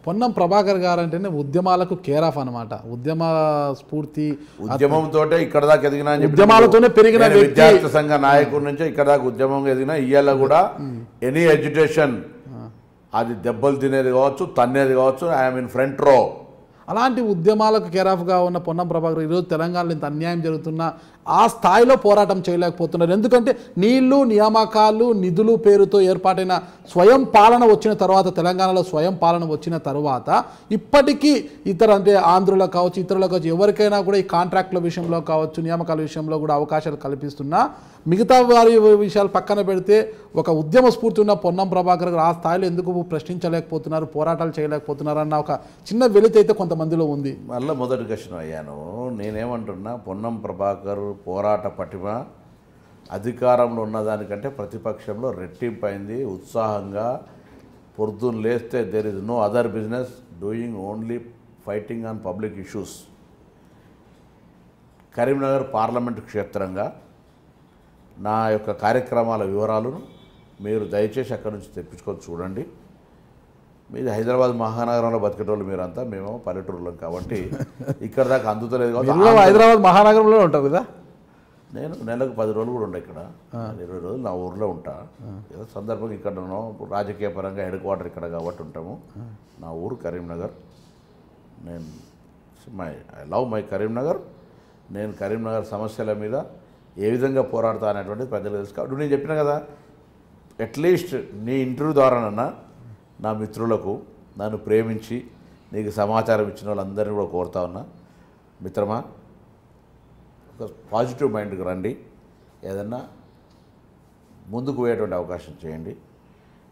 పొన్నం ప్రభాకర్ గారు అంటేనే ఉద్యమాలకు కేర్ ఆఫ్ అనమాట. ఉద్యమ స్ఫూర్తి ఉద్యమంతో ఇక్కడ దాకా ఎదిగినా అని చెప్పి ఉద్యమాలతోనే పెరిగిన విద్యార్థి సంఘ నాయకుడి నుంచి ఇక్కడ దాకా ఉద్యమం ఎదిగినా ఇవాళ కూడా ఎనీ ఎడ్యుకేషన్ అది దెబ్బలు తినేది కావచ్చు, తన్నేది కావచ్చు, ఐఎమ్ ఇన్ ఫ్రంట్ రో. అలాంటి ఉద్యమాలకు కేరాఫ్గా ఉన్న పొన్నం ప్రభాకర్ ఈరోజు తెలంగాణలో ఇంత అన్యాయం జరుగుతున్నా ఆ స్థాయిలో పోరాటం చేయలేకపోతున్నారు. ఎందుకంటే నీళ్లు, నియామకాలు, నిధులు పేరుతో ఏర్పాటైన స్వయం పాలన వచ్చిన తర్వాత, తెలంగాణలో స్వయం పాలన వచ్చిన తర్వాత ఇప్పటికీ ఇతర అంటే ఆంధ్రులకు కావచ్చు, ఇతరులకు కావచ్చు, ఎవరికైనా కూడా ఈ కాంట్రాక్టుల విషయంలో కావచ్చు, నియామకాల విషయంలో కూడా అవకాశాలు కల్పిస్తున్నా మిగతా వారి విషయాలు పక్కన పెడితే ఒక ఉద్యమ స్ఫూర్తి ఉన్న పొన్నం ప్రభాకర్ గారు ఆ స్థాయిలో ఎందుకు ప్రశ్నించలేకపోతున్నారు, పోరాటాలు చేయలేకపోతున్నారు అన్న ఒక చిన్న వెలితి అయితే కొంతమందిలో ఉంది. మళ్ళీ మొదటి క్వశ్చన్ అయ్యాను. నేనేమంటున్నా, పొన్నం ప్రభాకర్ పోరాట పటిమ అధికారంలో ఉన్నదానికంటే ప్రతిపక్షంలో రెట్టింపైంది. ఉత్సాహంగా పొద్దున్న లేస్తే there is no other business doing only fighting on public issues. Karimnagar parliament క్షేత్రంగా నా యొక్క కార్యక్రమాల వివరాలను మీరు దయచేసి అక్కడి నుంచి తెప్పించుకొని చూడండి. మీరు హైదరాబాద్ మహానగరంలో బతికేటోళ్ళు మీరంతా, మేము పల్లెటూరులో కాబట్టి ఇక్కడ దాకా అందుతలేదు కాబట్టి హైదరాబాద్ మహానగరంలో ఉంటారు కదా. నేను నెలకు 10 రోజులు కూడా ఉండే ఇక్కడ, 20 రోజులు నా ఊర్లో ఉంటా. ఏదో సందర్భంగా ఇక్కడ ఉన్నాం, రాజకీయ పరంగా హెడ్ క్వార్టర్ ఇక్కడ కాబట్టి ఉంటాము. నా ఊరు కరీంనగర్. నేను ఐ లవ్ మై కరీంనగర్. నేను కరీంనగర్ సమస్యల మీద ఏ విధంగా పోరాడతా అనేటువంటిది ప్రజలు తెలుసు. కాబట్టి నేను చెప్పిన కదా, అట్లీస్ట్ నీ ఇంటర్వ్యూ ద్వారానన్నా నా మిత్రులకు, నన్ను ప్రేమించి నీకు సమాచారం ఇచ్చిన వాళ్ళందరినీ కూడా కోరుతా ఉన్నా, మిత్రమా ఒక పాజిటివ్ మైండ్కి రండి, ఏదన్నా ముందుకు పోయేటువంటి అవకాశం చేయండి.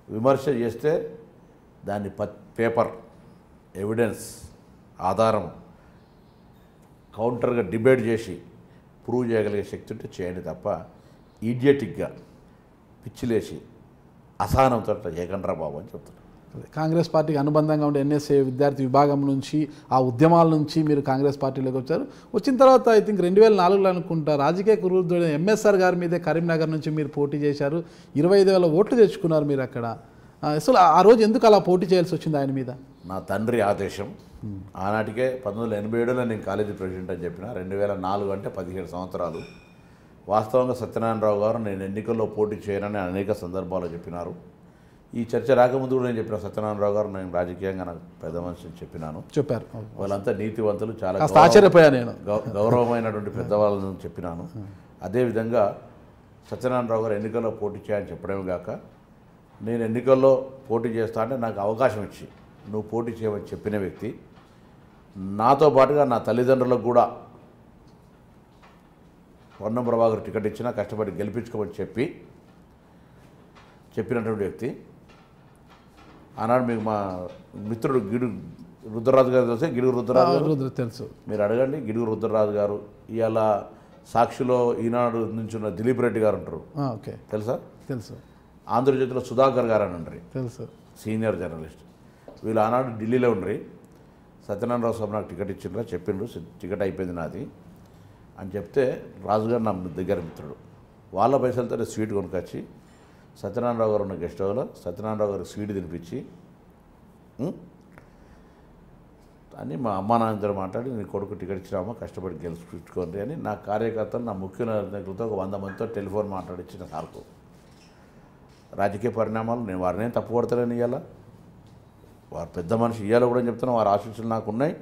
విమర్శ చేస్తే దాన్ని పేపర్ ఎవిడెన్స్ ఆధారం కౌంటర్గా డిబేట్ చేసి ప్రూవ్ చేయగలిగే శక్తి ఉంటే చేయండి తప్ప ఈడియటిక్గా పిచ్చిలేసి అసహనంతో ఏకండ్రా బాబు అని చెప్తున్నారు. కాంగ్రెస్ పార్టీకి అనుబంధంగా ఉండే ఎన్ఎస్ఏ విద్యార్థి విభాగం నుంచి, ఆ ఉద్యమాల నుంచి మీరు కాంగ్రెస్ పార్టీలోకి వచ్చారు. వచ్చిన తర్వాత ఐ థింక్ 2004లో అనుకుంటా రాజకీయ కురుడు ఎంఎస్ఆర్ గారి మీదే కరీంనగర్ నుంచి మీరు పోటీ చేశారు. 25,000 ఓట్లు తెచ్చుకున్నారు మీరు అక్కడ. అసలు ఆ రోజు ఎందుకు అలా పోటీ చేయాల్సి వచ్చింది ఆయన మీద? నా తండ్రి ఆదేశం. ఆనాటికే 1987లో నేను కాలేజీ ప్రెసిడెంట్ అని చెప్పిన. 2004 అంటే 17 సంవత్సరాలు. వాస్తవంగా సత్యనారాయణరావు గారు నేను ఎన్నికల్లో పోటీ చేయనని అనేక సందర్భాల్లో చెప్పినారు. ఈ చర్చ రాకముందు కూడా నేను చెప్పిన సత్యనారాయణరావు గారు నేను రాజకీయంగా నాకు పెద్ద మనిషిని చెప్పారు. వాళ్ళంతా నీతివంతులు, చాలా ఆశ్చర్యపోయా నేను, గౌరవమైనటువంటి పెద్దవాళ్ళని చెప్పినాను. అదేవిధంగా సత్యనారాయణరావు గారు ఎన్నికల్లో పోటీ చేయని చెప్పడమే కాక, నేను ఎన్నికల్లో పోటీ చేస్తా అంటే నాకు అవకాశం ఇచ్చి నువ్వు పోటీ చేయమని చెప్పిన వ్యక్తి. నాతో పాటుగా నా తల్లిదండ్రులకు కూడా పొన్నం ప్రభాకర్ టికెట్ ఇచ్చినా కష్టపడి గెలిపించుకోమని చెప్పినటువంటి వ్యక్తి. ఆనాడు మీకు మా మిత్రుడు గిడుగు రుద్రరాజు గారు తెలిసే, గిడుగు రుద్రరాజు తెలుసు, మీరు అడగండి. గిడుగు రుద్రరాజు గారు ఇవాళ సాక్షిలో ఈనాడు నుంచి ఉన్న దిలీప్ రెడ్డి గారు ఉంటారు, తెలుసా? తెలుసు. ఆంధ్రజ్యోతిలో సుధాకర్ గారు అని ఉండరు, తెలుసు, సీనియర్ జర్నలిస్ట్. వీళ్ళు ఆనాడు ఢిల్లీలో ఉండరు. సత్యనారాయణరావు సాబ్ నాకు టికెట్ ఇచ్చిండ్రా, చెప్పిండ్రు టికెట్ అయిపోయింది నాది అని చెప్తే, రాజుగారు నా దగ్గర మిత్రుడు, వాళ్ళ పైసలతో స్వీట్ కొనుకొచ్చి సత్యనారాయణరావు గారు ఉన్న గెస్ట్ హౌస్లో సత్యనారాయణరావు గారికి స్వీట్ తినిపించి అని మా అమ్మా నాన్నతో మాట్లాడి, నీ కొడుకు టికెట్ ఇచ్చినామా, కష్టపడి గెలిపించుకోండి అని నా కార్యకర్తలు, నా ముఖ్య నాయకులతో ఒక 100 మందితో టెలిఫోన్ మాట్లాడిచ్చిన సార్కు. రాజకీయ పరిణామాలు నేను వారినేం తప్పుపడతలేను. ఇవాళ వారు పెద్ద మనిషి, ఇవాళ కూడా చెప్తున్నా, వారి ఆశీస్సులు నాకు ఉన్నాయి.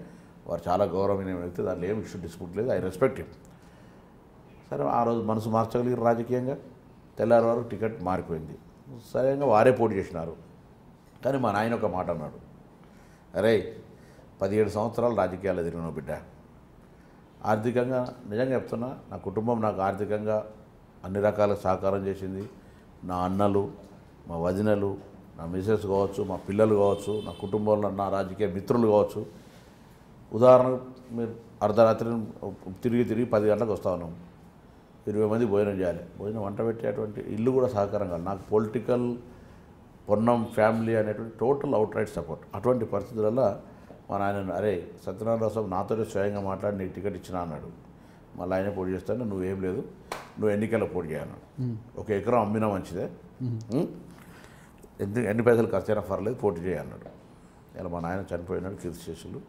వారు చాలా గౌరవమైన వ్యక్తి, దాంట్లో ఏమి ఇష్యూ డిస్ప్యూట్ లేదు. I respect him. సరే, ఆ రోజు మనసు మార్చగలిగారు రాజకీయంగా. తెల్లారి వరకు టికెట్ మారిపోయింది. సరిగ్గా వారే పోటీ చేసినారు. కానీ మా నాయన ఒక మాట అన్నాడు, అరే 17 సంవత్సరాలు రాజకీయాలు ఎదిరిన బిడ్డ, ఆర్థికంగా నిజంగా చెప్తున్నా, నా కుటుంబం నాకు ఆర్థికంగా అన్ని రకాల సహకారం చేసింది. నా అన్నలు, మా వదినలు, నా మిసెస్ కావచ్చు, మా పిల్లలు కావచ్చు, నా కుటుంబంలో నా రాజకీయ మిత్రులు కావచ్చు. ఉదాహరణకు మీరు అర్ధరాత్రి తిరిగి 10 గంటలకు వస్తా ఉన్నాం, 20 మంది భోజనం చేయాలి, భోజనం వంట పెట్టేటువంటి ఇల్లు కూడా సహకారం కాదు. నాకు పొలిటికల్ పొన్నం ఫ్యామిలీ అనేటువంటి టోటల్ అవుట్ రైట్ సపోర్ట్. అటువంటి పరిస్థితులలో మా నాయన, అరే సత్యనారాయణరావు సాబ్ నాతోనే స్వయంగా మాట్లాడి నీకు టికెట్ ఇచ్చినా అన్నాడు. మళ్ళీ ఆయన పోటీ చేస్తాను, నువ్వేం లేదు, నువ్వు ఎన్నికల్లో పోటీ చేయన్నాడు. 1 ఎకరం అమ్మినా మంచిదే, ఎన్ని పైసలు ఖర్చు అయినా పర్లేదు, పోటీ చేయన్నాడు. ఇలా మా నాయన చనిపోయినాడు కీర్తిశేషులు.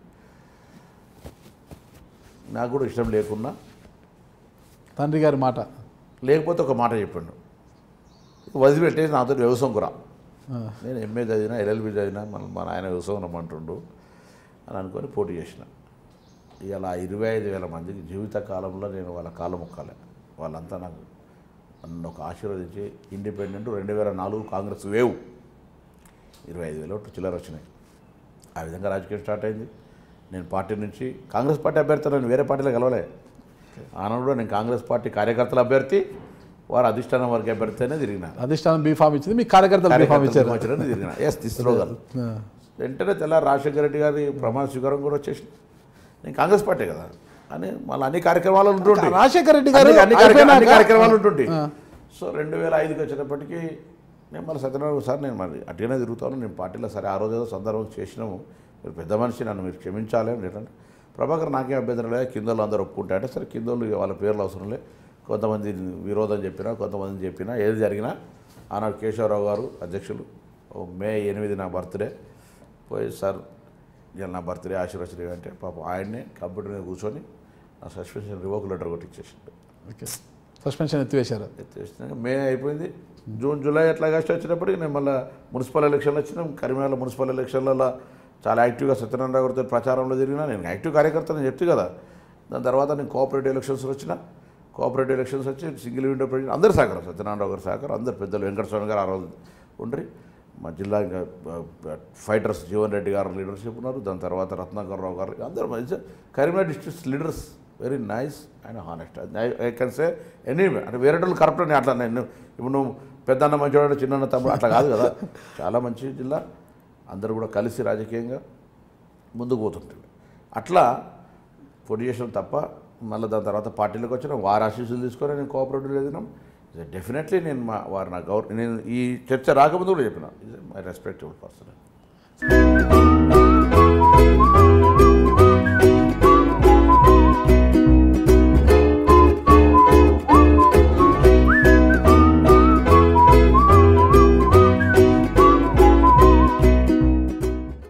నాకు కూడా ఇష్టం లేకున్నా తండ్రి గారి మాట లేకపోతే ఒక మాట చెప్పాడు, వదిలిపెట్టేసి నాతో వ్యవసాయం కూడా. నేను ఎంఏ చదివినా ఎల్ఎల్బి చదివినా మా నాయన వ్యవసాయం రమ్మంటుండు అని అనుకొని పోటీ చేసిన. ఇలా 25,000 మందికి జీవిత కాలంలో నేను వాళ్ళ కాలం మొక్కాలి. వాళ్ళంతా నాకు నన్ను ఒక ఆశీర్వదించి ఇండిపెండెంట్ 2004 కాంగ్రెస్ వేవ్ 25,000 ఓట్లు చిల్లర వచ్చినాయి. ఆ విధంగా రాజకీయం స్టార్ట్ అయింది. నేను పార్టీ నుంచి కాంగ్రెస్ పార్టీ అభ్యర్థి, నేను వేరే పార్టీలో కలవలే. ఆనాడు నేను కాంగ్రెస్ పార్టీ కార్యకర్తల అభ్యర్థి, వారు అధిష్టానం వర్గ అభ్యర్థి అనే తిరిగిన. అధిష్టానం బీఫామ్ ఇచ్చింది, మీ కార్యకర్తలు బీఫామ్ ఇచ్చారు. తిరిగిన ఎస్ తీసుకురాగలరు. వెంటనే తెల్లారి రాజశేఖర రెడ్డి గారి ప్రమాణ స్వీకారం కూడా వచ్చేసింది. నేను కాంగ్రెస్ పార్టీ కదా అని మళ్ళీ అన్ని కార్యక్రమాలు ఉంటుంటాయి. రాజశేఖర రెడ్డి గారు అన్ని కార్యక్రమాలు ఉంటుంటాయి. సో 2005కి వచ్చేటప్పటికి నేను మళ్ళీ సత్యనారాయణ సార్ నేను మరి అటుగానే తిరుగుతాను, నేను పార్టీలో సరే ఆ రోజు ఏదో సందర్భం చేసినాము, మీరు పెద్ద మనిషి, నన్ను మీరు క్షమించాలి అని ఏంటంటే, ప్రభాకర్ నాకేం అభ్యంతరం లేదు, కిందోళ్ళు అందరూ ఒప్పుకుంటా అంటే సరే కిందోళ్ళు వాళ్ళ పేర్లు అవసరం లేదు, కొంతమంది విరోధం చెప్పినా కొంతమంది చెప్పినా ఏది జరిగినా. ఆనాడు కేశవరావు గారు అధ్యక్షులు, మే 8 నా బర్త్డే పోయి సార్ ఇలా నా బర్త్డే ఆశీర్వచనం అంటే పాపం ఆయన్నే కంప్యూటర్ మీద కూర్చొని నా సస్పెన్షన్ రివోక్ లెటర్ కొట్టి ఇచ్చేసిండు. Okay, suspension ఎత్తివేశారు. ఎత్తివేసినాక మే అయిపోయింది. జూన్ జూలై అట్లా ఆగస్టు వచ్చేటప్పటికి నేను మళ్ళీ మున్సిపల్ ఎలక్షన్లు వచ్చినాం. కరీంనగర్ మున్సిపల్ ఎలక్షన్లలో చాలా యాక్టివ్గా సత్యనారాయణ గారితో ప్రచారంలో జరిగినా. నేను యాక్టివ్ కార్యకర్త నేను చెప్తే కదా. దాని తర్వాత నేను కోఆపరేటివ్ ఎలక్షన్స్ వచ్చిన, కోఆపరేటివ్ ఎలక్షన్స్ వచ్చి సింగిల్ విండో ప్రెసిడెంట్ అందరు సహకారం, సత్యనారాయణ గారు సహకారం, అందరు పెద్దలు, వెంకటస్వామి గారు ఆ రోజు ఉండ్రి, మా జిల్లా ఇంకా ఫైటర్స్ జీవన్ రెడ్డి గారు లీడర్షిప్ ఉన్నారు. దాని తర్వాత రత్నాకర్ రావు గారు, అందరూ మంచి Karimnagar district leaders, very nice and honest. I can say anyway. అంటే వేరే వాళ్ళు కరెక్ట్ అని అట్లా నేను ఇప్పుడు నువ్వు పెద్దన్న మంచివాడు చిన్న తమ్ముడు అట్లా కాదు కదా. చాలా మంచి జిల్లా, అందరూ కూడా కలిసి రాజకీయంగా ముందుకు పోతుంటారు. అట్లా పోటీ చేసాం తప్ప మళ్ళీ దాని తర్వాత పార్టీలోకి వచ్చిన వారి ఆశీస్సులు తీసుకొని నేను కోఆపరేటివ్ లేదినాం. డెఫినెట్లీ నేను వారు నా నేను ఈ చర్చ రాకముందు కూడా చెప్పిన, మై రెస్పెక్టబుల్ పర్సన్.